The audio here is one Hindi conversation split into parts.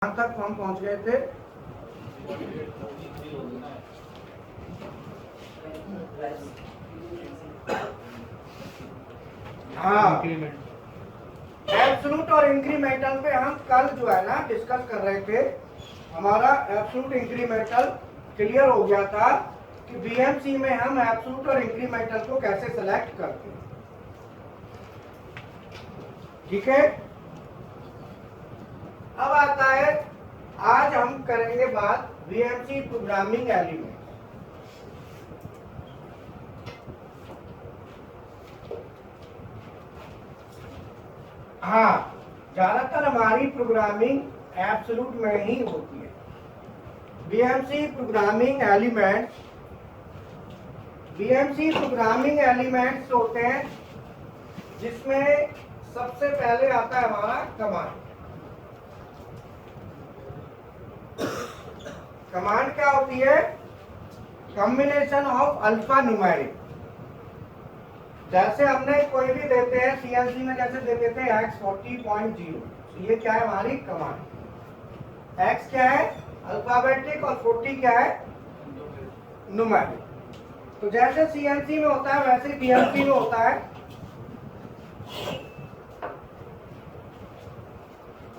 कहाँ तक हम पहुंच गए थे? हाँ, एब्सोल्यूट और इंक्रीमेंटल पे हम कल जो है ना डिस्कस कर रहे थे। हमारा एब्सोल्यूट इंक्रीमेंटल क्लियर हो गया था कि बीएमसी में हम एब्सोल्यूट और इंक्रीमेंटल को कैसे सेलेक्ट करते हैं। ठीक है, अब आता है, आज हम करेंगे बात बीएमसी प्रोग्रामिंग एलिमेंट। हाँ, ज्यादातर हमारी प्रोग्रामिंग एब्सोल्यूट में ही होती है। बीएमसी प्रोग्रामिंग एलिमेंट्स होते हैं जिसमें सबसे पहले आता है हमारा कमांड। कमांड क्या होती है? Combination of alpha numeric. जैसे हमने कोई भी देते हैं सीएनसी में, जैसे दे देते हैं x 40.0, तो ये क्या है? हमारी कमांड। x क्या है? अल्फाबेटिक, और 40 क्या है? न्यूमेरिक। तो जैसे सीएनसी में होता है वैसे बीएमसी में होता है।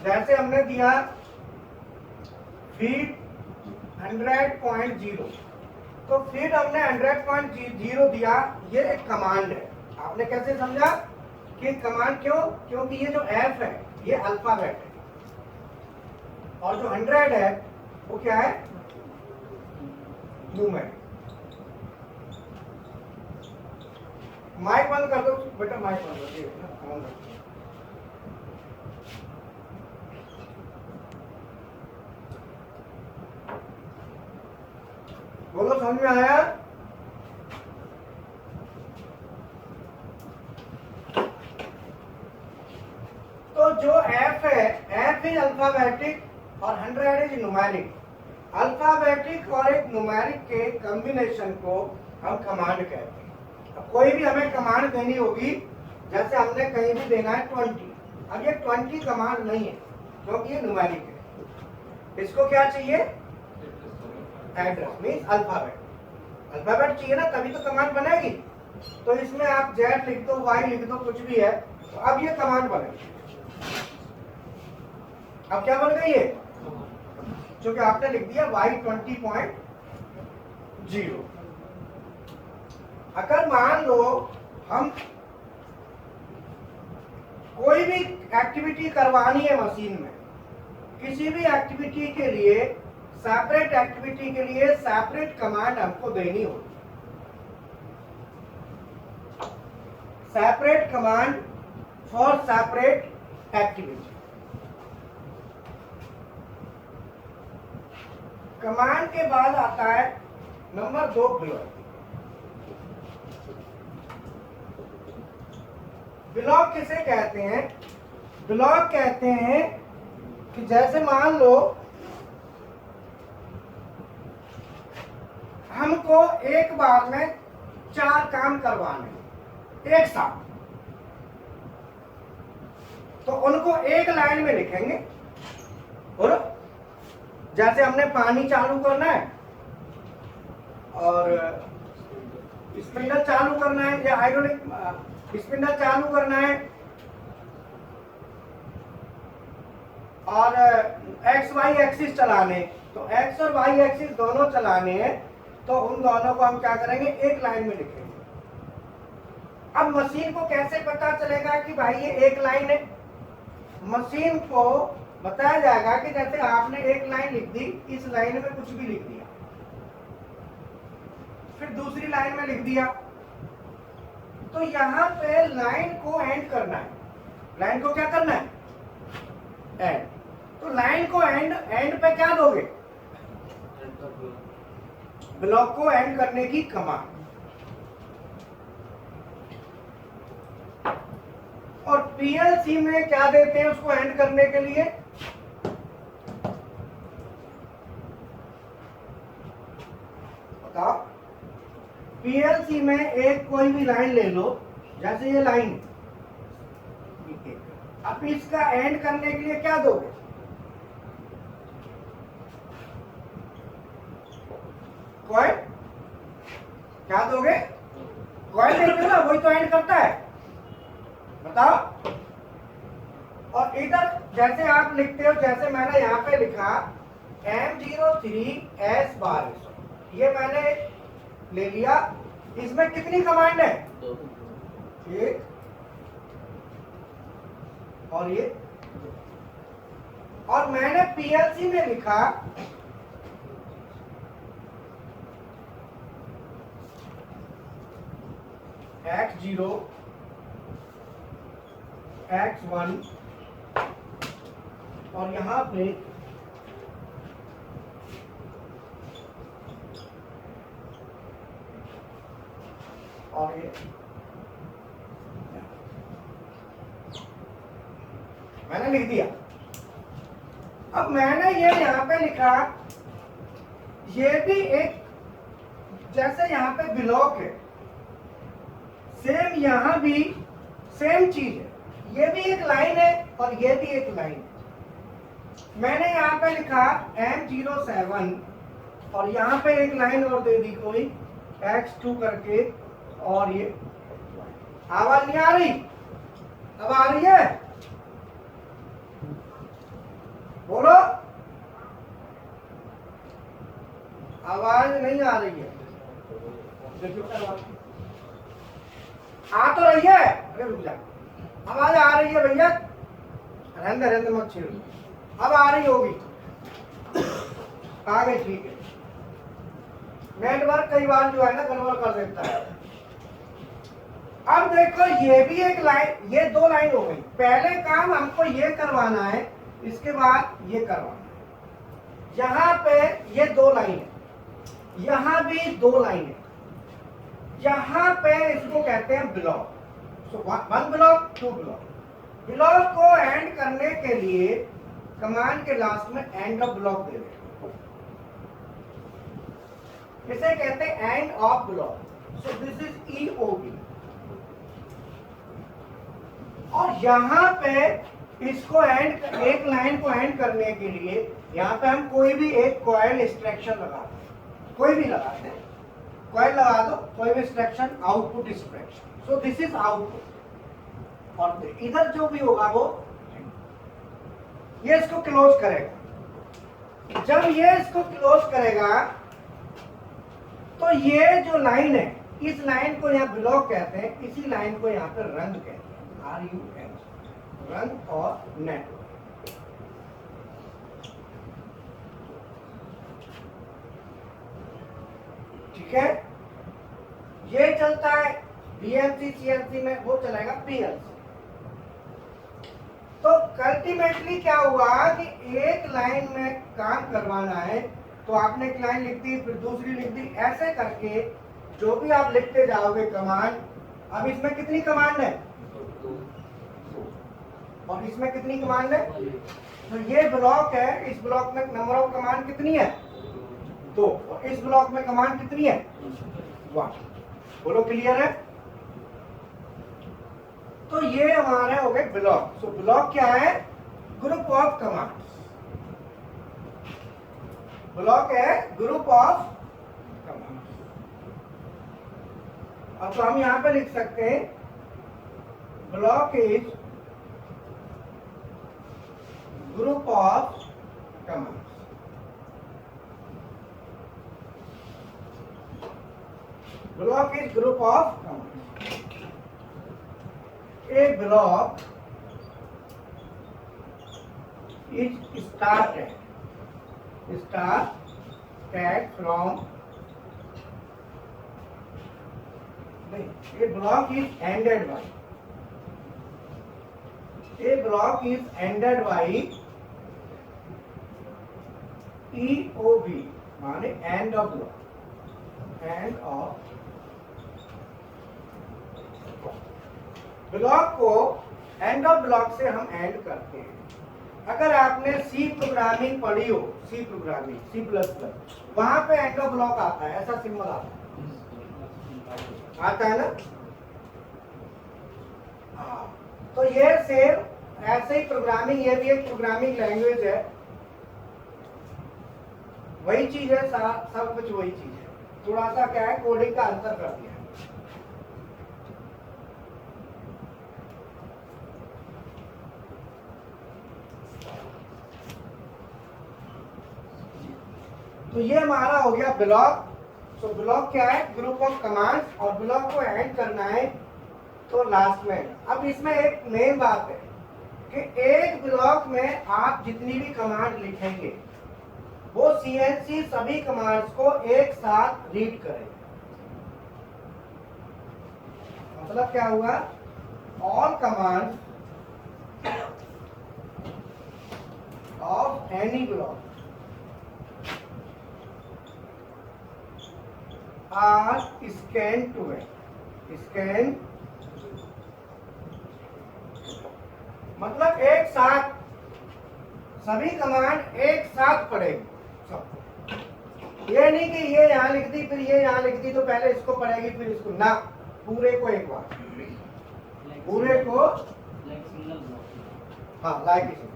जैसे हमने दिया फीड 100.0, तो फीड हमने 100.0 दिया, ये एक कमांड है। आपने कैसे समझा कि कमांड क्यों? क्योंकि ये जो f है ये अल्फाबेट है, और जो 100 है वो क्या है? न्यूमेरिक। माइक बंद कर दो बेटा, माइक बंद कर दो। बोलो, समझ में आया? तो जो f है, f इज अल्फाबेटिक और 100 इज न्यूमेरिक। अल्फाबेटिक और एक न्यूमेरिक के कॉम्बिनेशन को हम कमांड कहते हैं। अब कोई भी हमें कमांड देनी होगी, जैसे हमने कहीं भी देना है 20, अब ये 20 कमांड नहीं है क्योंकि ये न्यूमेरिक है। इसको क्या चाहिए? Address means alphabet. अल्फाबेट चाहिए ना, तभी तो कमांड बनेगी। तो इसमें आप Z लिख दो, Y लिख दो, कुछ भी है, तो अब ये कमांड बनेगी। अब क्या बन गई है? क्योंकि आपने लिख दिया y 20.0। अगर मान लो हम कोई भी एक्टिविटी करवानी है मशीन में, किसी भी एक्टिविटी के लिए, सेपरेट एक्टिविटी के लिए सेपरेट कमांड हमको देनी होगी। Separate command for separate activity. Command के बाद आता है नंबर 2 ब्लॉक। ब्लॉक किसे कहते हैं? ब्लॉक कहते हैं कि जैसे मान लो हमको एक बार में 4 काम करवाने एक साथ, तो उनको एक लाइन में लिखेंगे। बोलो, जैसे हमने पानी चालू करना है और स्पिंडल चालू करना है, या हाइड्रोलिक स्पिंडल चालू करना है, और एक्स वाई एक्सिस चलाने, तो एक्स और वाई एक्सिस दोनों चलाने हैं, तो उन दोनों को हम क्या करेंगे? एक लाइन में लिखेंगे। अब मशीन को कैसे पता चलेगा कि भाई ये एक लाइन है? मशीन को बताया जाएगा कि जैसे आपने एक लाइन लिख दी, इस लाइन में कुछ भी लिख दिया, फिर दूसरी लाइन में लिख दिया, तो यहां पे लाइन को एंड करना है। लाइन को क्या करना है? एंड। तो लाइन को एंड पे क्या दोगे? ब्लॉक को एंड करने की कमांड। और पीएलसी में क्या देते हैं उसको एंड करने के लिए? बताओ। पीएलसी में एक कोई भी लाइन ले लो, जैसे ये लाइन, अब इसका एंड करने के लिए क्या दोगे? कॉइन क्या दोगे? कॉइन देते हो ना, वही तो एंड करता है, बताओ। और इधर जैसे आप लिखते हो, जैसे मैंने यहाँ पे लिखा M03 S12, ये मैंने ले लिया। इसमें कितनी कमांड है? एक और ये। और मैंने पीएलसी में लिखा X0 X1 और यहां पे और ये मैंने लिख दिया। अब मैंने ये यहां पे लिखा, ये भी एक, जैसे यहां पे ब्लॉक है, सेम यहां भी सेम चीज है, ये भी एक लाइन है और ये भी एक लाइन है। मैंने यहां पे लिखा M07 और यहां पे एक लाइन और दे दी कोई X2 करके, और ये आवाज नहीं आ रही? अब आ रही है? बोलो, आवाज नहीं आ रही है? आ तो रही है, अरे रुक जा, आवाज आ रही है भैया, रहने रहने मत छेड़ो, अब आ रही होगी, आ गई, ठीक है। नेटवर्क कई बार जो है ना गड़बड़ कर देता है। अब देखो ये भी एक लाइन, ये दो लाइन हो गई। पहले काम हमको ये करवाना है, इसके बाद ये करवाना है। यहाँ पे ये दो लाइन है, यहाँ भी दो लाइन है, यहाँ पे इसको कहते हैं block. So one block, two block. Block को एंड करने के लिए कमांड के लास्ट में एंड ऑफ ब्लॉक दे दें, इसे कहते हैं end of block. So this is EOB। और यहाँ पे इसको एंड, एक लाइन को एंड करने के लिए यहाँ पे हम कोई भी एक कॉइल इंस्ट्रक्शन लगा दें, कोई भी लगा दें, कॉइल लगा दो, कोई भी instruction, output instruction. So this is output. और इधर जो भी होगा वो ये इसको क्लोज करेगा। जब ये इसको क्लोज करेगा तो ये जो लाइन है, इस लाइन को यहाँ ब्लॉक कहते हैं, इसी लाइन को यहाँ पे रन कहते हैं, RUN, रन और नेटवर्क। ठीक है, ये चलता है BMC CNC में, वो चलेगा PLC। तो अल्टीमेटली क्या हुआ कि एक लाइन में काम करवाना है तो आपने एक लाइन लिख दी, फिर दूसरी लिख दी, ऐसे करके जो भी आप लिखते जाओगे कमांड। अब इसमें कितनी कमांड है? और इसमें कितनी कमांड है? तो ये ब्लॉक है, इस ब्लॉक में नंबर ऑफ कमांड कितनी है? 2। और इस ब्लॉक में कमांड कितनी है? 1। बोलो, क्लियर है? तो ये हमारे हो गए ब्लॉक। सो ब्लॉक क्या है? Group of command. ब्लॉक है ग्रुप ऑफ कमांड। अब तो हम यहां पे लिख सकते हैं block is group of command. Block is group of command. A block is started from, a block is ended by, EOB, माने end of block, end of block को एंड ऑफ ब्लॉक से हम एंड करते हैं। अगर आपने सी प्रोग्रामिंग पढ़ी हो, सी प्रोग्रामिंग, C++, वहां पे एंड ऑफ ब्लॉक आता है, ऐसा सिंबल आता है ना? हाँ, तो ये सेम ऐसे ही प्रोग्रामिंग, ये भी एक प्रोग्रामिंग लैंग्वेज है, वही चीज है, सब कुछ वही चीज है। थोड़ा सा क्या है, कोडिंग का अंतर कर दिया है। तो ये हमारा हो गया ब्लॉक। तो ब्लॉक क्या है, ग्रुप ऑफ कमांड्स, और ब्लॉक को एंड करना है तो लास्ट में। अब इसमें एक मेन बात है कि एक ब्लॉक में आप जितनी भी कमांड लिखेंगे वो सीएनसी सभी कमांड्स को एक साथ रीड करेगा। मतलब क्या हुआ, all commands of any block are scan to it. Scan मतलब एक साथ सभी कमांड एक साथ पढ़ेगी सब। ये नहीं कि ये यहाँ लिख दी फिर ये यहाँ लिख दी तो पहले इसको पढ़ेगी फिर इसको, ना, पूरे को एक बार, पूरे को, हाँ लाइक इसे।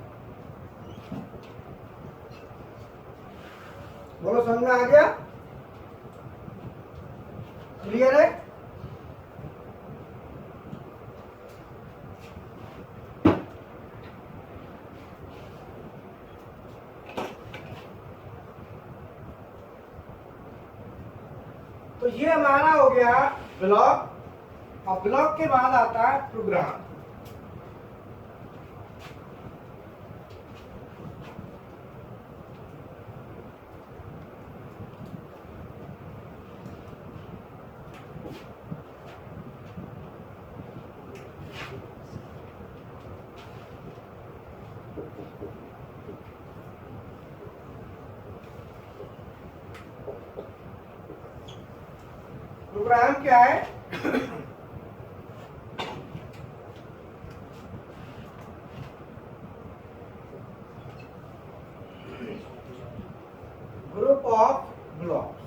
बोलो समझ में आ गया, क्लियर है? तो ये हमारा हो गया ब्लॉक। और ब्लॉक के बाद आता है प्रोग्राम। प्रोग्राम क्या है, ग्रुप ऑफ ब्लॉक्स।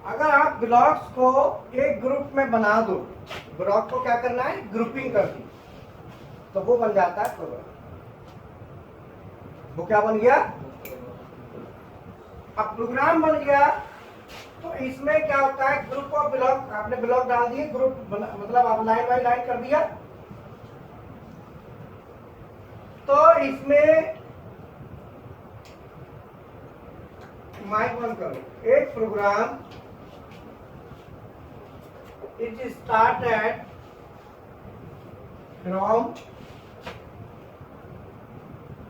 अगर आप ब्लॉक्स को एक ग्रुप में बना दो, ब्लॉक को क्या करना है, ग्रुपिंग कर दी, तो वो बन जाता है प्रोग्राम। वो क्या बन गया, अब प्रोग्राम बन गया। तो इसमें क्या होता है, ग्रुप ऑफ ब्लॉक, आपने ब्लॉक डाल दिए, ग्रुप मतलब आप लाइन बाय लाइन कर दिया। तो इसमें माइक बंद करो। एक program it started from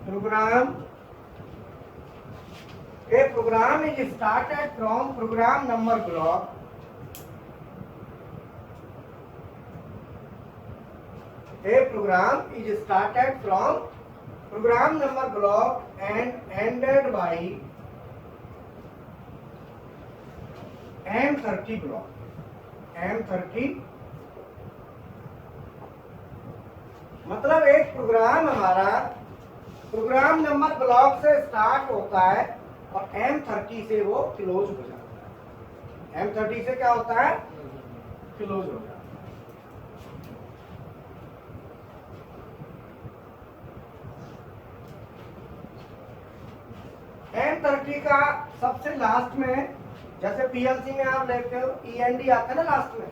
program, a program is started from program number block a program is started from program number block and ended by M30 block। M30 मतलब एक प्रोग्राम हमारा प्रोग्राम नंबर ब्लॉक से स्टार्ट होता है और M30 से वो क्लोज हो जाता है। M30 से क्या होता है, क्लोज हो जाता है। M30 का सबसे लास्ट में, जैसे पीएलसी में आप लेते हो END आता है ना लास्ट में,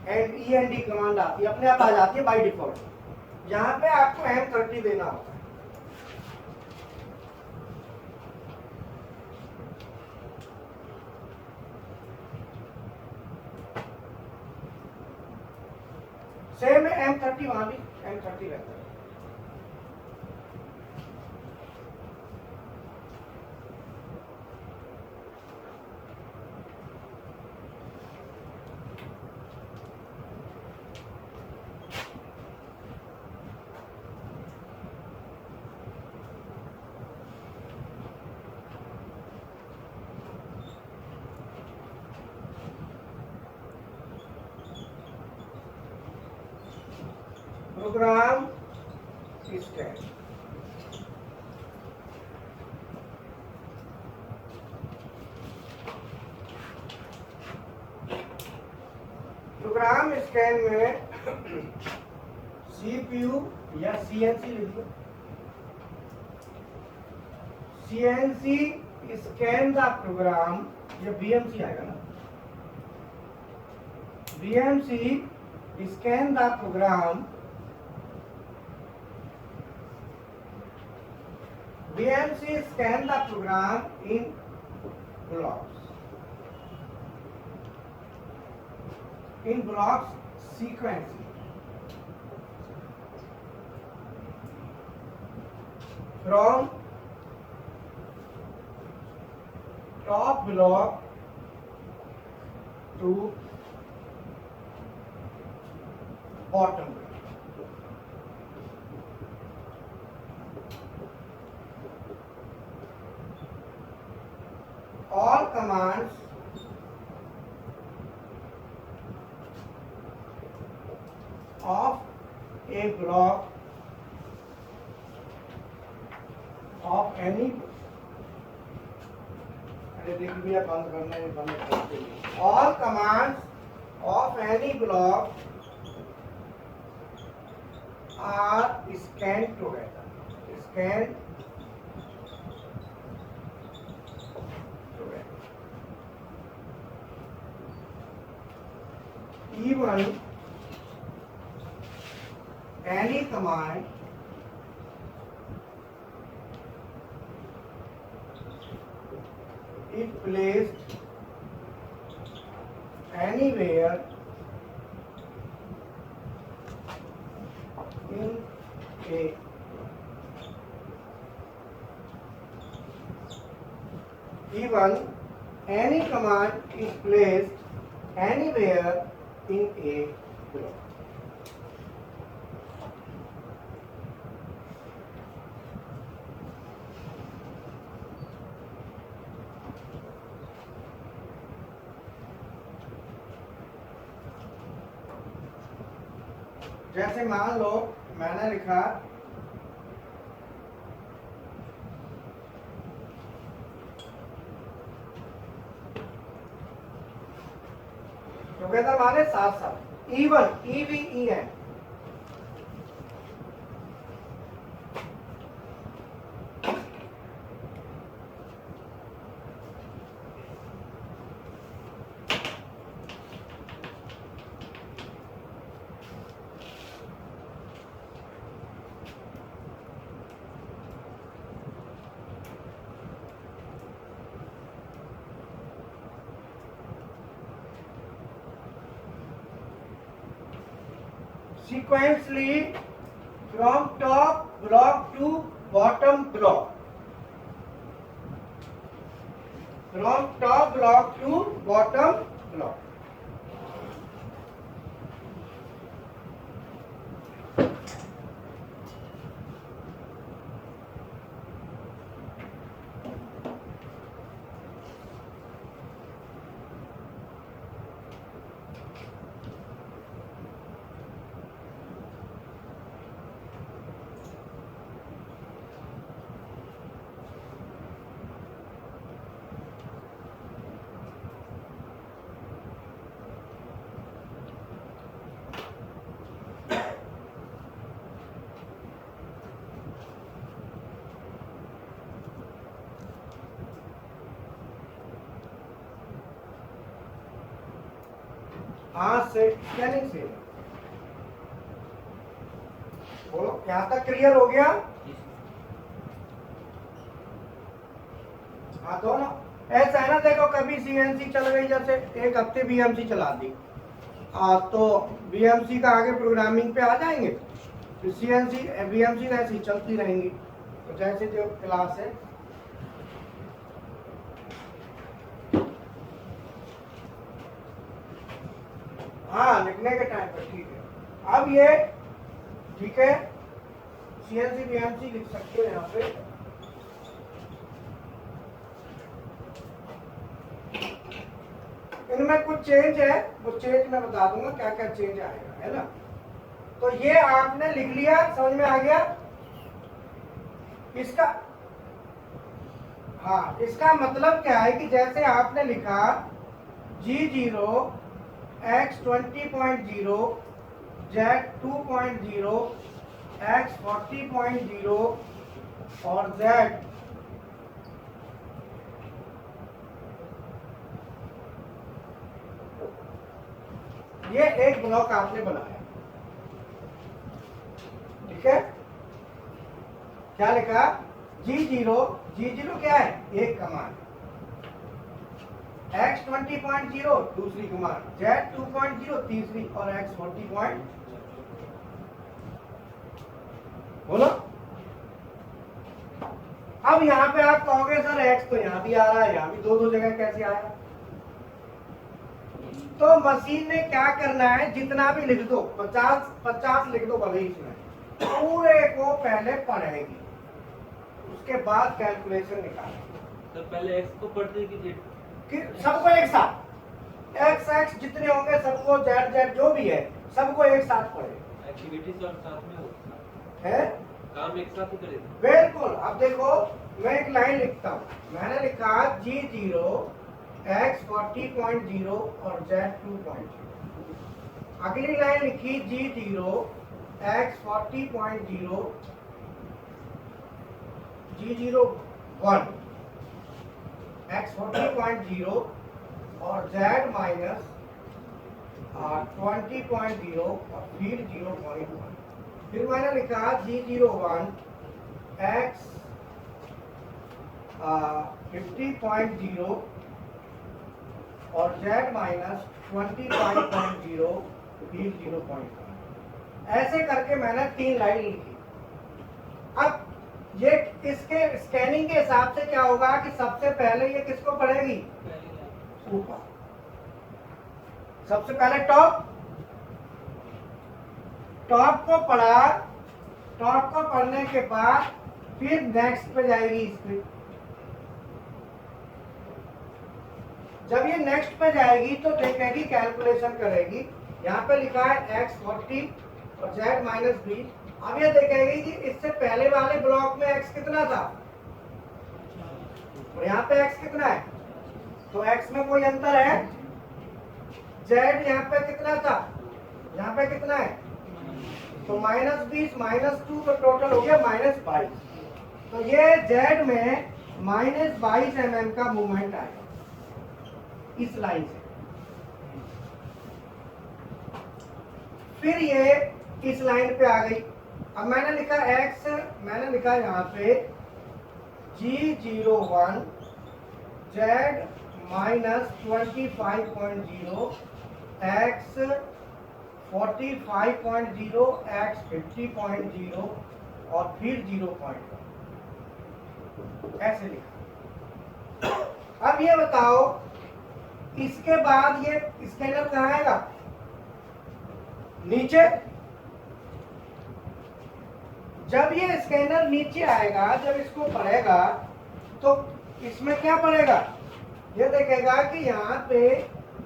एंड END कमांड आती है, अपने आप आ जाती है बाय डिफॉल्ट। यहाँ पे आपको M30 देना होता है। सेम है M30, वहां भी M30 रहता है। प्रोग्राम स्टैक, प्रोग्राम स्कैन में CPU या CNC लिख लो। CNC स्कैन द प्रोग्राम, ये बीएमसी आएगा ना, BMC scan the program, BMC scan the program in blocks. In blocks sequentially. From top block to bottom block. All commands of a block of any, अरे देख भैया बंद करना है, बंद करते हैं। All commands of any block are scanned together. Scanned together. Even any command if placed anywhere in a even any command is placed anywhere in a block. जैसे मान लो मैंने लिखा टुगेदर माने साथ साथ, even EVEN, sequentially from top block to bottom block, from top block to bottom block. हाँ से क्या नहीं से बोलो, यहाँ तक क्लियर हो गया? हाँ तो ना ऐसा है ना, देखो कभी CNC चल गई, जैसे एक हफ्ते BMC चला दी, तो BMC का आगे प्रोग्रामिंग पे आ जाएंगे, तो CNC BMC ऐसी चलती रहेंगी। तो जैसे जो क्लास है हाँ लिखने के टाइम पर ठीक है। अब ये ठीक है, CNC BMC लिख सकते हो यहाँ पे। इनमें कुछ चेंज है, वो चेंज मैं बता दूंगा क्या क्या चेंज आएगा, है ना। तो ये आपने लिख लिया, समझ में आ गया इसका। हाँ इसका मतलब क्या है कि जैसे आपने लिखा G0 X 20.0 Z 2.0 X 40.0 और Z ये एक ब्लॉक आपने बनाया, ठीक है। क्या लिखा? G0 क्या है? एक कमांड, X 20.0 दूसरी कमांड, Z 2.0 तीसरी और X 40. बोलो। अब यहाँ पे आप कहोगे सर X तो यहाँ भी आ रहा है, यहाँ भी दो जगह कैसे आया? तो मशीन ने क्या करना है, जितना भी लिख दो, 50 लिख दो भले इसमें, पूरे को पहले पढ़ेगी, उसके बाद कैलकुलेशन निकालेगी। तो पहले एक्स को पढ़ते कि सबको एक साथ एक्स जितने होंगे सबको, जेड जो भी है सबको एक साथ पढ़े। एक्टिविटी सब साथ में होता है, काम एक साथ ही करें। बिल्कुल। अब देखो मैं एक लाइन लिखता हूँ, मैंने लिखा G0 X 40.0 और Z 2.0। अगली लाइन लिखी G0 X 40.0 G0 1 X 40.0 और Z माइनस 20.0 और फिर 0.1। फिर मैंने लिखा G01 X 50.0 और Z माइनस 25.0 फिर 0.1। ऐसे करके मैंने 3 लाइन लिखी। अब ये इसके स्कैनिंग के हिसाब से क्या होगा कि सबसे पहले ये किसको पढ़ेगी? ऊपर। सबसे पहले टॉप को पढ़ा, टॉप को पढ़ने के बाद फिर नेक्स्ट पे जाएगी इस पे। जब ये नेक्स्ट पे जाएगी तो देखेगी, कैलकुलेशन करेगी। यहाँ पे लिखा है X 40 और Z माइनस 20। अब ये देखेगी कि इससे पहले वाले ब्लॉक में X कितना था और यहाँ पे X कितना है, तो X में कोई अंतर है? Z यहाँ पे कितना था, यहाँ पे कितना है, तो माइनस 20 माइनस 2 तो टोटल हो गया माइनस 22। तो ये Z में माइनस 22 mm का मूवमेंट आएगा इस लाइन से। फिर ये इस लाइन पे आ गई। अब मैंने लिखा X, मैंने लिखा यहाँ पे G01 Z minus 25.0 X 45.0 X 50.0 और फिर 0.1, ऐसे लिखा। अब ये बताओ इसके बाद ये स्कैनर कहाँ आएगा? नीचे। जब ये स्कैनर नीचे आएगा, जब इसको पढ़ेगा तो इसमें क्या पढ़ेगा? ये देखेगा कि यहाँ पे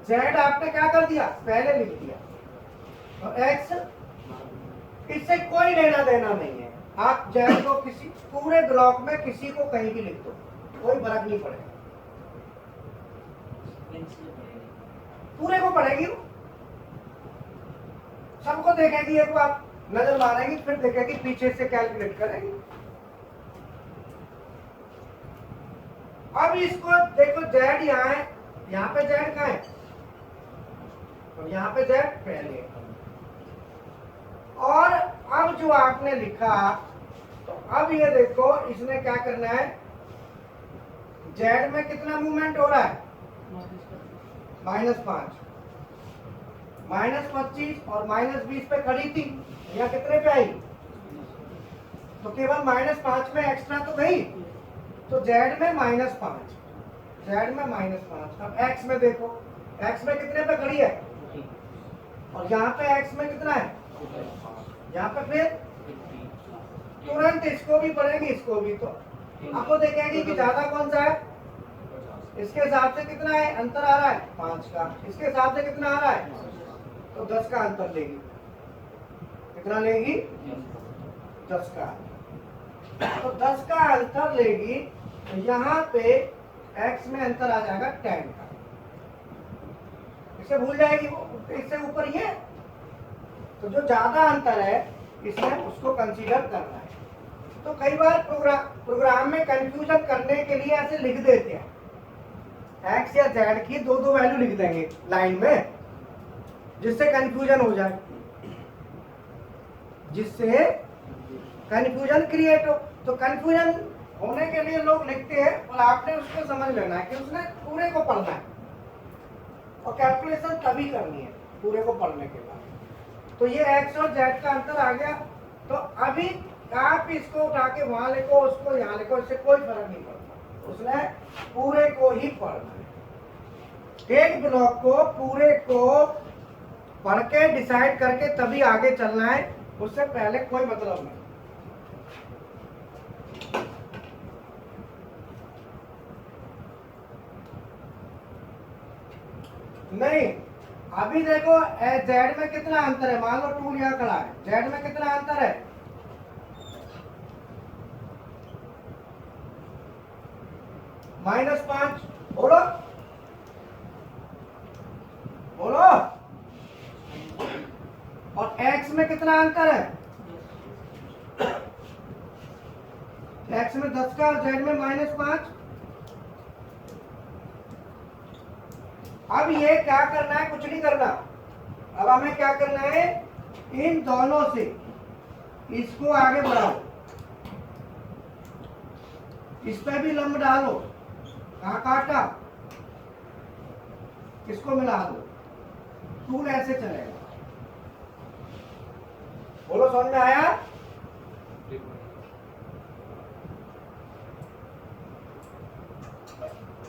Z आपने क्या कर दिया, पहले लिख दिया, और X इससे कोई लेना देना नहीं है। आप Z को किसी पूरे ब्लॉक में किसी को कहीं भी लिख दो, कोई फर्क नहीं पड़ेगा, पूरे को पढ़ेगी, सबको देखेगी, एक बार नजर मारेगी, फिर देखेगी, पीछे से कैलकुलेट करेगी। अब इसको देखो, Z यहाँ है, यहाँ पे Z कहाँ है, और यहाँ पे Z पहले। और अब जो आपने लिखा, तो अब ये देखो इसने क्या करना है, Z में कितना मूवमेंट हो रहा है, -5, -25 और -20 पे खड़ी थी, यहाँ कितने पे आई, तो केवल -5 में एक्स्ट्रा तो गई, तो Z में -5, Z में -5। अब X में देखो, X में कितने पे खड़ी है, और यहाँ पे X में कितना है, यहाँ पे फिर तुरंत इसको भी पढ़ेगी, इसको भी। तो आपको देखेंगे कि ज्यादा कौन सा है, इसके हिसाब से कितना है, अंतर आ रहा है 5 का, इसके हिसाब से कितना आ रहा है, तो 10 का अंतर लेगी। कितना लेगी, 10 का। तो 10 का अंतर लेगी, तो यहाँ पे X में अंतर आ जाएगा 10 का। इसे भूल जाएगी वो, इससे ऊपर ये, तो जो ज्यादा अंतर है इसमें उसको कंसीडर करना है। तो कई बार प्रोग्राम में कंफ्यूजन करने के लिए ऐसे लिख देते हैं, X या Z की दो वैल्यू लिख देंगे लाइन में, जिससे कंफ्यूजन हो जाए, जिससे कंफ्यूजन क्रिएट हो। तो कंफ्यूजन होने के लिए लोग लिखते हैं और आपने उसको समझ लेना है कि उसने पूरे को पढ़ना है और कैलकुलेशन तभी करनी है पूरे को पढ़ने के बाद। तो ये एक्स और जेड का अंतर आ गया। तो अभी आप इसको उठा के वहां लिखो, उसको यहाँ लिखो, इससे कोई फर्क नहीं पड़ता, उसने पूरे को ही पढ़ना है। एक ब्लॉक को पूरे को पढ़ के डिसाइड करके तभी आगे चलना है, उससे पहले कोई मतलब नहीं। नहीं, अभी देखो जेड में कितना अंतर है, मान लो टूल यहाँ खड़ा है, जेड में कितना अंतर है, -5। बोलो बोलो। और एक्स में कितना अंतर है, एक्स में 10 का और जेड में -5। अब ये क्या करना है, कुछ नहीं करना। अब हमें क्या करना है, इन दोनों से इसको आगे बढ़ाओ, इस पे भी लंब डालो, कहाँ काटा, इसको मिला दो, टूल ऐसे चलेगा। बोलो समझ में आया?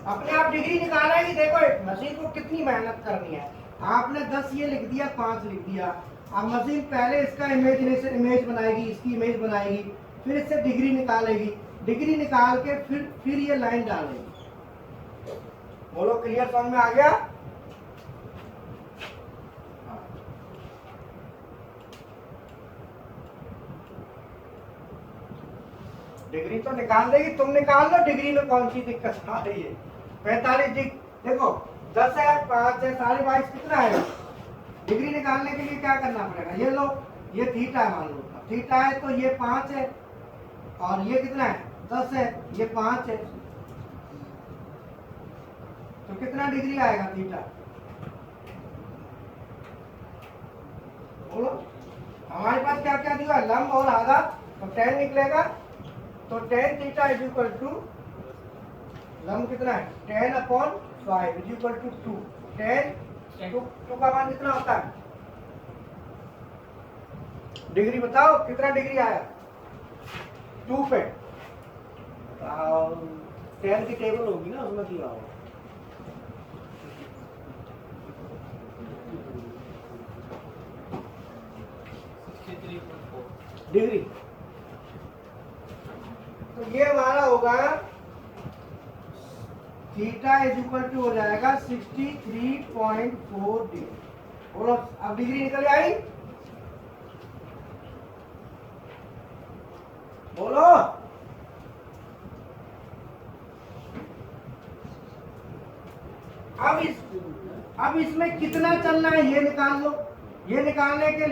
अपने आप डिग्री निकालेगी। देखो मशीन को कितनी मेहनत करनी है। आपने 10 ये लिख दिया, 5 लिख दिया। अब मशीन पहले इसका इमेज बनाएगी, इसकी इमेज बनाएगी, फिर इससे डिग्री निकालेगी, डिग्री निकाल के फिर ये लाइन डालेगी। बोलो क्लियर समझ में आ गया? डिग्री तो निकाल देगी, तुम निकाल लो, डिग्री में कौन सी दिक्कत आ रही है। 45 देखो 10 है, 5 है, 22.5 कितना है। डिग्री निकालने के लिए क्या करना पड़ेगा, ये लो, ये थीटा है, मान लो थीटा है तो ये 5 है, और ये कितना है 10 है, ये 5 है, तो कितना डिग्री आएगा थीटा। बोलो हमारे पास क्या क्या दिया, लंब और आधा, तो 10 निकलेगा। तो 10 थीटा इज इक्वल टू, लंब कितना है 10/5 इज इक्वल टू 2। 10 टू का मान कितना होता है, डिग्री बताओ कितना डिग्री आया 2 पे। 10 की टेबल होगी ना, उसमें किया होगा। डिग्री तो ये हमारा होगा थीटा इज इक्वल टू हो जाएगा 63.4 डिग्री। बोलो अब डिग्री निकल आई, बोलो। अब इसमें कितना चलना है ये निकाल लो। ये निकालने के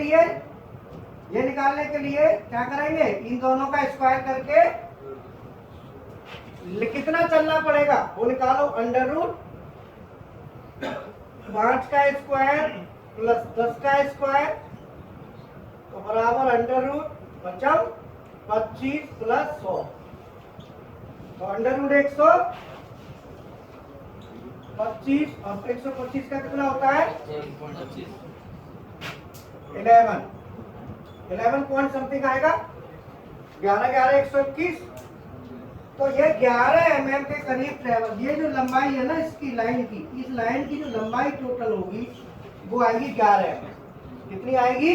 लिए क्या करेंगे, इन दोनों का स्क्वायर करके कितना चलना पड़ेगा वो निकालो। अंडर रूट 5 का स्क्वायर प्लस 10 का स्क्वायर तो बराबर अंडर रूट 25 प्लस 100, तो अंडर रूट 125 और 125 का कितना होता है 11 पॉइंट समथिंग आएगा, 11 121। तो ये 11 mm के करीब ट्रेवल, ये जो लंबाई है ना इसकी लाइन की, इस लाइन की जो लंबाई टोटल होगी वो आएगी 11 mm। कितनी आएगी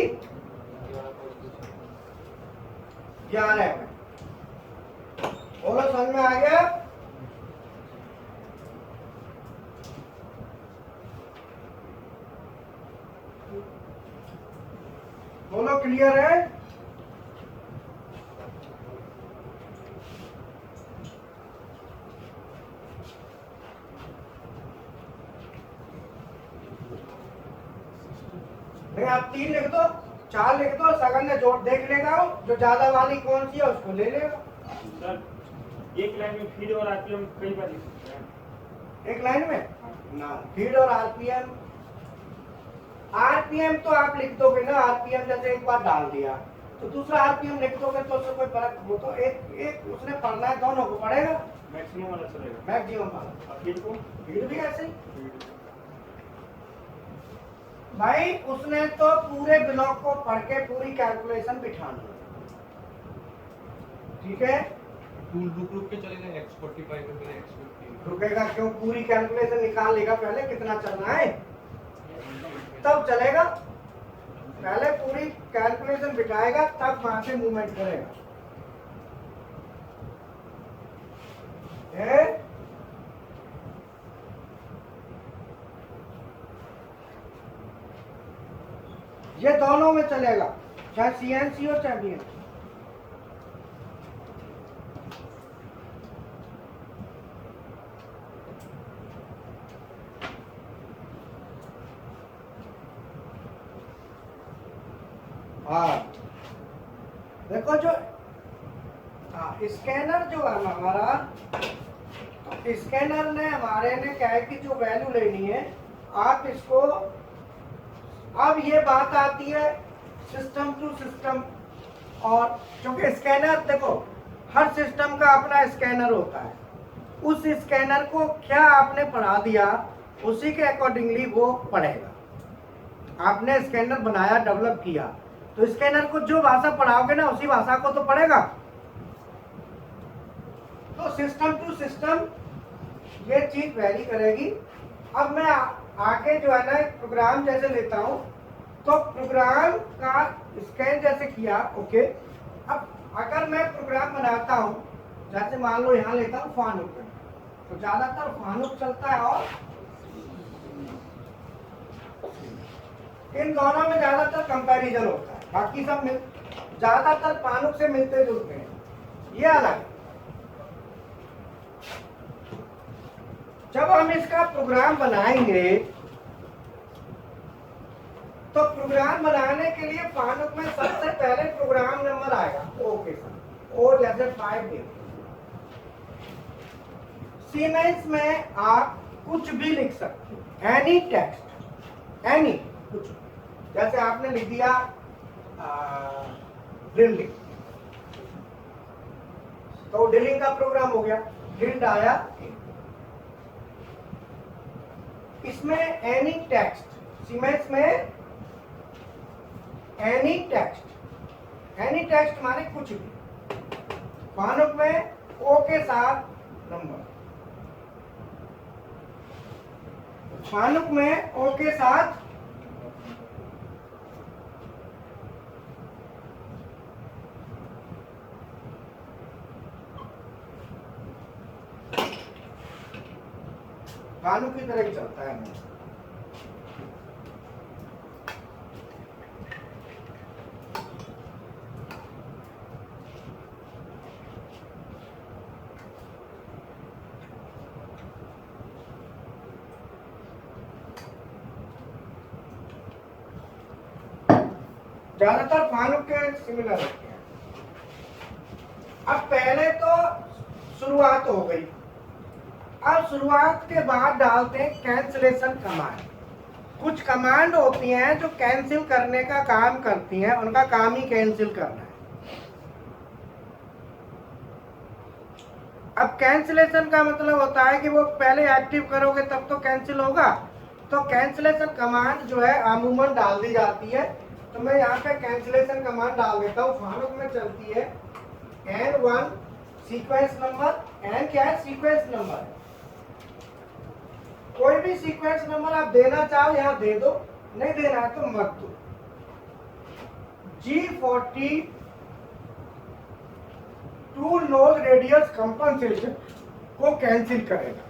11 mm। बोलो समझ में आ गया? बोलो क्लियर है? नहीं आप 3 लिख दो, 4 लिख दो, सगन ने जोड़ देख लेगा, जो ज्यादा वाली कौन सी है उसको ले लेगा। सर एक लाइन में फीड और आरपीएम कई बार लिख सकते हैं। एक लाइन में ना फीड और आरपीएम आरपीएम तो आप लिख दोगे ना, आरपीएम जैसे एक बार डाल दिया तो दूसरा आरपीएम लिख दोगे तो उससे कोई फर्क, वो तो एक उसने पढ़ना है, दोनों को पढ़ेगा, मैक्सिमम वाला चलेगा, मैक्सिमम वाला। और फीड को भीड़ भी ऐसे ही भाई, उसने तो पूरे ब्लॉक को पढ़ के पूरी कैलकुलेशन बिठानी है, ठीक है। टूल रुक के चलेगा, X45 पे मेरे X50 रुकेगा क्यों, पूरी कैलकुलेशन निकाल लेगा पहले कितना चलना है तब चलेगा, पहले पूरी कैलकुलेशन बिठाएगा तब वहां से मूवमेंट करेगा। ये दोनों में चलेगा, चाहे सीएनसी हो चाहे बीएनसी। हाँ देखो जो स्कैनर जो है ना हमारा, तो स्कैनर ने हमारे ने क्या है कि जो वैल्यू लेनी है आप इसको, अब ये बात आती है सिस्टम टू सिस्टम, और क्योंकि स्कैनर देखो हर सिस्टम का अपना स्कैनर होता है, उस स्कैनर को क्या आपने पढ़ा दिया उसी के अकॉर्डिंगली वो पढ़ेगा। आपने स्कैनर बनाया, डेवलप किया, तो स्कैनर को जो भाषा पढ़ाओगे ना उसी भाषा को तो पढ़ेगा। तो सिस्टम टू सिस्टम ये चीज वैरी करेगी। अब मैं आगे जो है ना एक प्रोग्राम जैसे लेता हूं, तो प्रोग्राम का स्कैन जैसे किया, ओके। अब अगर मैं प्रोग्राम बनाता हूं, जैसे मान लो यहाँ लेता हूं फानुक, तो ज्यादातर फानुक चलता है और इन दोनों में ज्यादातर कंपैरिजन होता है, बाकी सब ज्यादातर फानुक से मिलते जुलते हैं, ये अलग है। जब हम इसका प्रोग्राम बनाएंगे तो प्रोग्राम बनाने के लिए फानुक में सबसे पहले प्रोग्राम नंबर आएगा, ओ के साथ, ओ जैसे 5 दे। सीमेंस में आप कुछ भी लिख सकते हो, एनी टेक्स्ट, एनी कुछ, जैसे आपने लिख दिया ड्रिलिंग, तो ड्रिलिंग का प्रोग्राम हो गया, ड्रिल्ड आया। इसमें एनी टेक्स्ट, सीमेंस में एनी टेक्स्ट, एनी टेक्स्ट माने कुछ भी। फानुक में ओ के साथ नंबर, फानुक में ओ के साथ फानुक की तरह ही चलता है। ज्यादातर फानुक के सिमिलर होते हैं। अब पहले तो शुरुआत हो गई, अब शुरुआत के बाद डालते हैं कैंसिलेशन कमांड। कुछ कमांड होती हैं जो कैंसिल करने का काम करती हैं, उनका काम ही कैंसिल करना है। अब कैंसिलेशन का मतलब होता है कि वो पहले एक्टिव करोगे तब तो कैंसिल होगा, तो कैंसिलेशन कमांड जो है अमूमन डाल दी जाती है। तो मैं यहाँ पे कैंसिलेशन कमांड डाल देता हूँ। फानुक में चलती है N1 सीक्वेंस नंबर, N क्या है, सीक्वेंस नंबर। कोई भी सीक्वेंस नंबर आप देना चाहो यहाँ दे दो, नहीं देना है तो मत दो। G40 tool nose radius compensation को कैंसिल करेगा।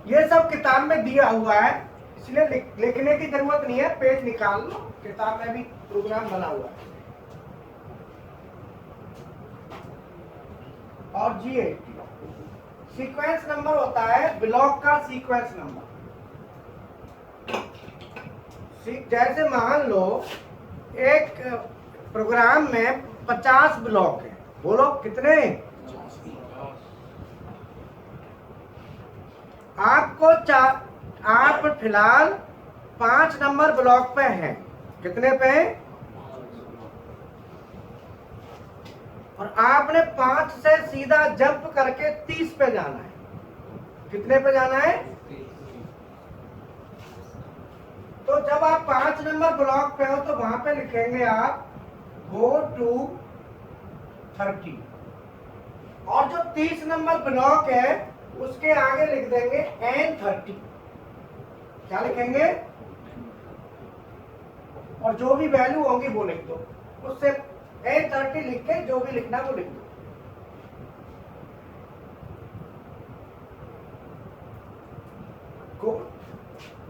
ये सब किताब में दिया हुआ है, इसलिए लिखने की जरूरत नहीं है, पेज निकाल लो, किताब में भी प्रोग्राम बना हुआ है। और G80 सीक्वेंस नंबर होता है ब्लॉक का सीक्वेंस नंबर। जैसे मान लो एक प्रोग्राम में 50 ब्लॉक है, बोलो कितने? आपको आप फिलहाल 5 नंबर ब्लॉक पे हैं। कितने पे हैं? और आपने 5 से सीधा जंप करके 30 पे जाना है। कितने पे जाना है? तो जब आप 5 नंबर ब्लॉक पे हो तो वहां पे लिखेंगे आप गो टू 30, और जो 30 नंबर ब्लॉक है उसके आगे लिख देंगे N30। क्या लिखेंगे? और जो भी वैल्यू होंगी वो लिख दो, उससे N30 लिख के जो भी लिखना वो लिख दो।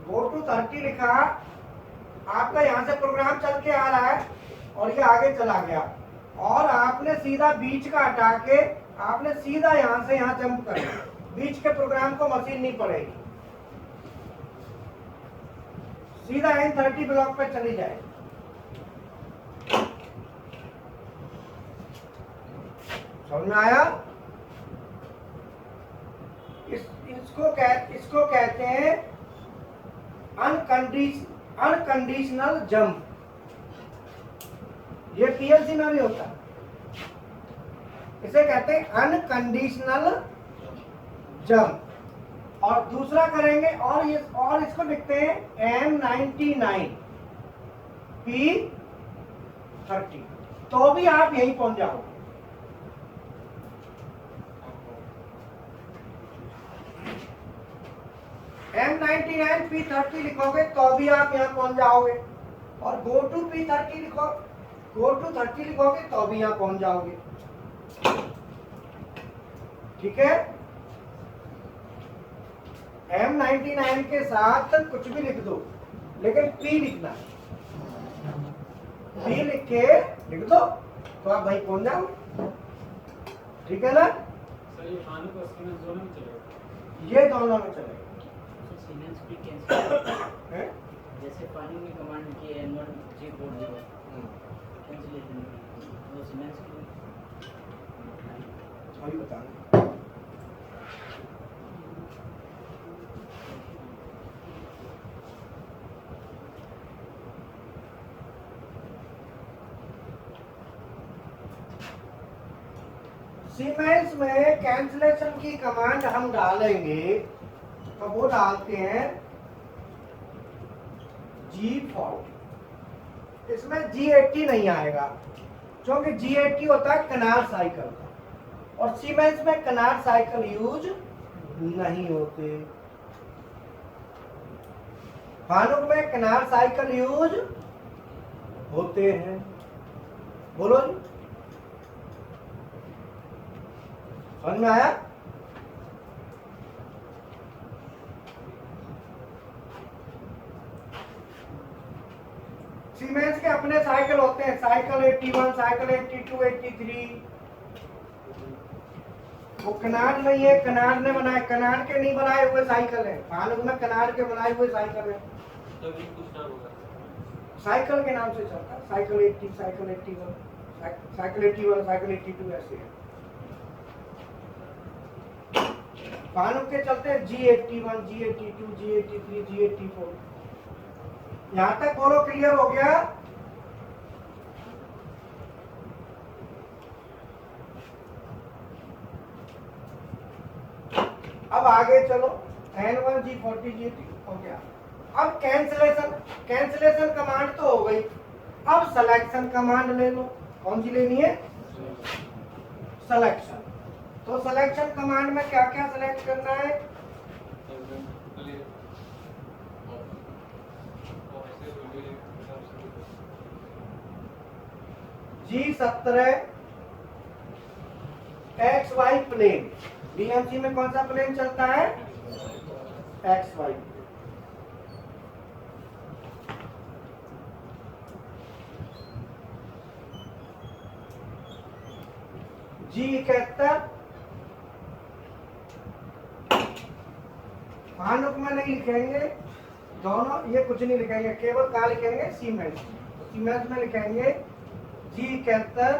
गो टू 30 लिखा, आपका यहां से प्रोग्राम चल के आ रहा है और ये आगे चला गया, और आपने सीधा बीच का हटा के आपने सीधा यहां से यहां जंप करना। बीच के प्रोग्राम को मशीन नहीं पड़ेगी, सीधा N30 ब्लॉक पे चली जाए। समझ में आया? इसको कहते हैं अनकंडीशनल जंप। ये पीएलसी में भी होता है, इसे कहते हैं अनकंडीशनल जंप। और दूसरा करेंगे और इसको लिखते हैं M99 P30, तो भी आप यहीं पहुंच जाओगे। M99 P30 लिखोगे तो भी आप यहां पहुंच जाओगे, और go to P30 go to 30 लिखोगे तो भी यहां पहुंच जाओगे। ठीक है? M99 के साथ कुछ भी लिख दो, लेकिन P लिखना। P लिख के लिख दो तो आप भाई पहुंच जाओगे। ठीक है ना? सर ये पानी को सीमेंस दोनों में चलेगा? ये दोनों में चलेगा। सीमेंस भी कैंसिल है? जैसे पानी में कमांड की N1 G40 कैंसिलेशन वो सीमेंस की वही बता। सीमेंस में कैंसिलेशन की कमांड हम डालेंगे तो वो डालते हैं G40। इसमें G80 नहीं आएगा, क्योंकि G80 होता है कनार साइकिल का, और सीमेंस में कनार साइकिल यूज नहीं होते। फानुक में कनार साइकिल यूज होते हैं। बोलो जी, समझ में आया? सीमेंस के अपने साइकिल होते हैं, साइकिल 81, साइकिल 82, 83। वो कनार नहीं है, कनार ने बनाए, कनार के नहीं बनाए हुए साइकिल है। फानुक में कनार के बनाए हुए साइकिल है, तभी कुछ नाम होगा। साइकिल के नाम से चलता है। साइकिल 80, साइकिल 81, साइकिल 81, साइकिल 82 ऐसे है। फानुक के चलते हैं G81, G82, G83, G84। यहां तक बोलो, क्लियर हो गया? अब आगे चलो, N1 G40 G80 हो गया। अब कैंसिलेशन कमांड तो हो गई। अब सिलेक्शन कमांड ले लो। कौन सी लेनी है? सिलेक्शन। तो सिलेक्शन कमांड में क्या क्या सिलेक्ट करना है? G17 XY plane. बीएमसी में कौन सा प्लेन चलता है? XY। G71 फानुक में नहीं लिखेंगे, दोनों ये कुछ नहीं लिखेंगे, केवल कहाँ लिखेंगे? सीमेंस। सीमेंस में लिखेंगे G71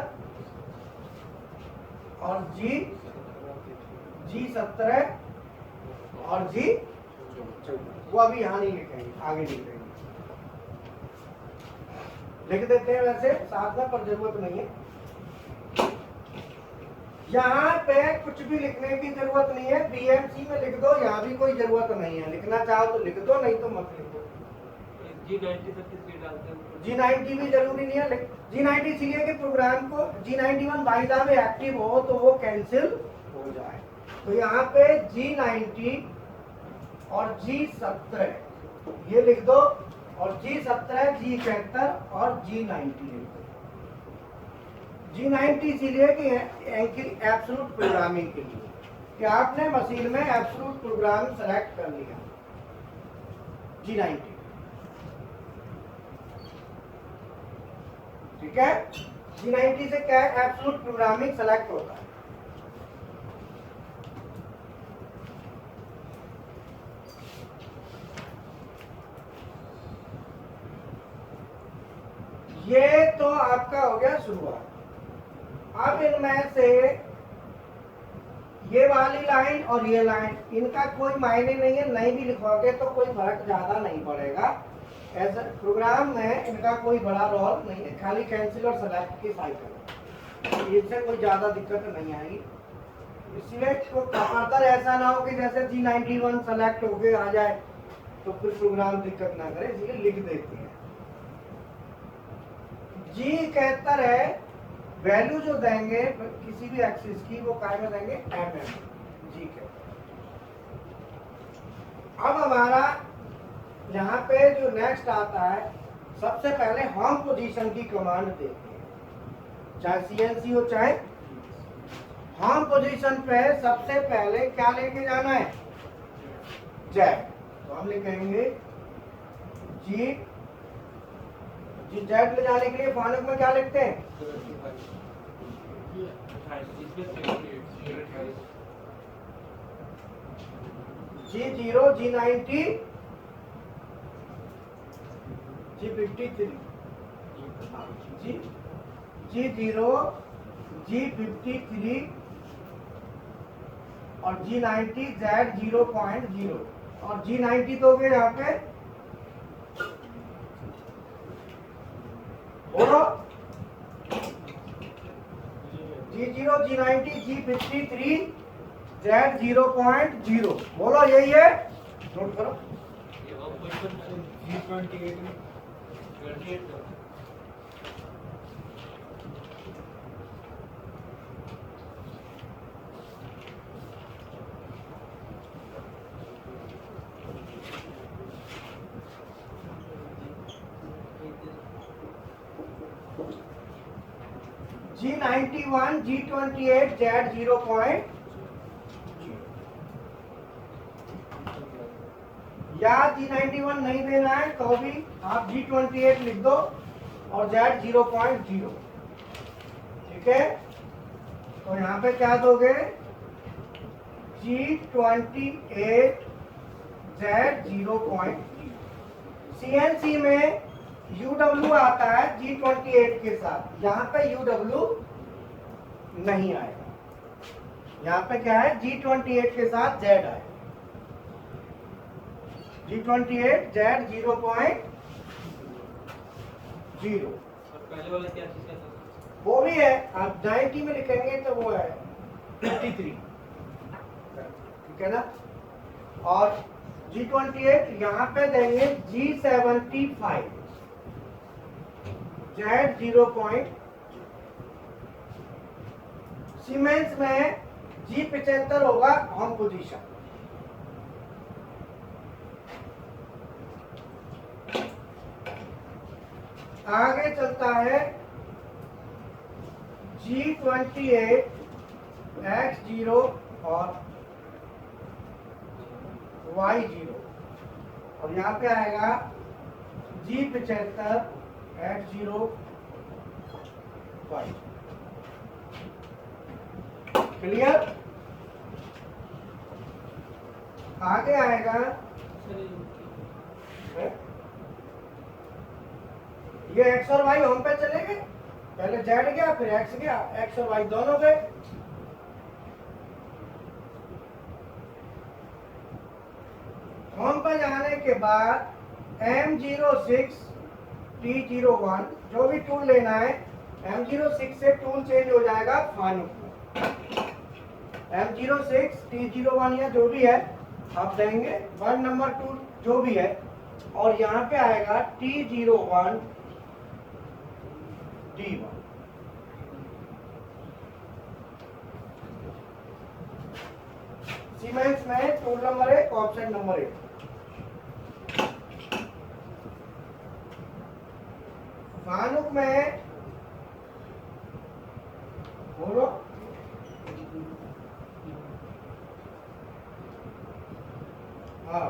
और G17 और G, वो अभी यहाँ नहीं लिखेंगे, आगे नहीं लिखेंगे। लिख देते हैं वैसे साथ में, पर जरूरत नहीं है। यहाँ पे कुछ भी लिखने की जरूरत नहीं है, बीएमसी में लिख दो, यहाँ भी कोई जरूरत नहीं है। लिखना चाहो तो लिख दो, नहीं तो मत लिखो। G90 तक किसलिए डालते हैं? G90 भी जरूरी नहीं है। G90 इसलिए कि प्रोग्राम को G91 by the way active हो तो वो कैंसिल हो जाए। तो यहाँ पे G90 और G17 ये लिख दो, और G17, G71 और G90 लिख दो। G90 इसीलिए कि एब्सोल्यूट प्रोग्रामिंग के लिए, कि आपने मशीन में एब्सोल्यूट प्रोग्राम सेलेक्ट कर लिया। G90 ठीक है। G90 से क्या है, एब्सोल्यूट प्रोग्रामिंग सेलेक्ट होता है। ये तो आपका हो गया शुरुआत। अब इनमें से ये वाली लाइन और ये लाइन, इनका कोई मायने नहीं है, नहीं भी लिखोगे तो कोई फर्क ज्यादा नहीं पड़ेगा। ऐसा प्रोग्राम में इनका कोई बड़ा रोल नहीं है, खाली कैंसिल और सेलेक्ट की साइकिल, इससे कोई ज्यादा दिक्कत नहीं आएगी। इसलिए फर्दर ऐसा ना हो कि जैसे G91 सेलेक्ट होके आ जाए तो फिर प्रोग्राम दिक्कत ना करे, इसलिए लिख देते हैं। G71 है, वैल्यू जो देंगे किसी भी एक्सिस की वो काय में देंगे, जी के। अब हमारा यहाँ पे जो नेक्स्ट आता है, सबसे पहले होम पोजीशन की कमांड देते हैं, चाहे सीएनसी हो चाहे होम पोजीशन पे सबसे पहले क्या लेके जाना है, जेड। तो हम लिखेंगे जी जेड ले जाने के लिए फानुक में क्या लिखते हैं, G0, G90, G53, G0, G53 और G90 Z0.0 और G90 तो गए यहाँ पे, बोलो G0, G90, G53, Z0.0, बोलो यही है, नोट करो। G28 में 28 का G91, G28, Z0. या G91 नहीं देना है तो भी आप G28 लिख दो और Z0.0, ठीक है। तो यहाँ पे क्या दोगे, G28 Z0.0। CNC में UW आता है G28 के साथ, यहाँ पे UW नहीं आएगा, यहाँ पे क्या है G28 के साथ Z आएगा, G28 Z0.0। पहले वाला क्या चीज का था? वो भी है, आप 90 में लिखेंगे तो वो है 53, ठीक है ना। और G28 यहाँ पे देंगे G75 Z0. सीमेंस में G75 होगा होम पोजीशन। आगे चलता है G28 X0 और Y0 और यहाँ पे आएगा G75 X0 Y। क्लियर। आगे आएगा ये X और Y होम पे चले गए, पहले Z गया फिर X गया, X और Y दोनों गए। होम पे जाने के बाद M06 T01 जो भी टूल लेना है M06 से टूल चेंज हो जाएगा फानुक में। M06 T01 या जो भी है आप देंगे 1 नंबर टूल जो भी है और यहाँ पे आएगा T01 D1। सीमेंस में टूल नंबर 1 ऑप्शन नंबर 1। फानुक में बोलो हाँ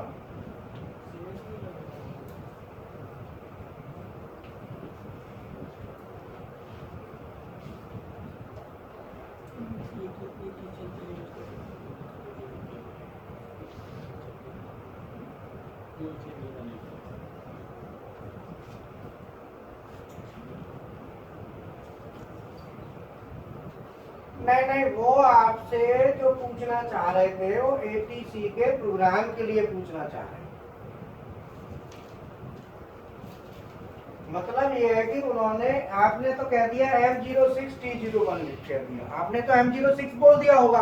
नहीं वो आपसे जो पूछना चाह रहे थे वो ATC के प्रोग्राम के लिए पूछना चाह रहे हैं। मतलब ये है कि उन्होंने आपने तो कह दिया M06 T01 लिख कर दिया, आपने तो M06 बोल दिया होगा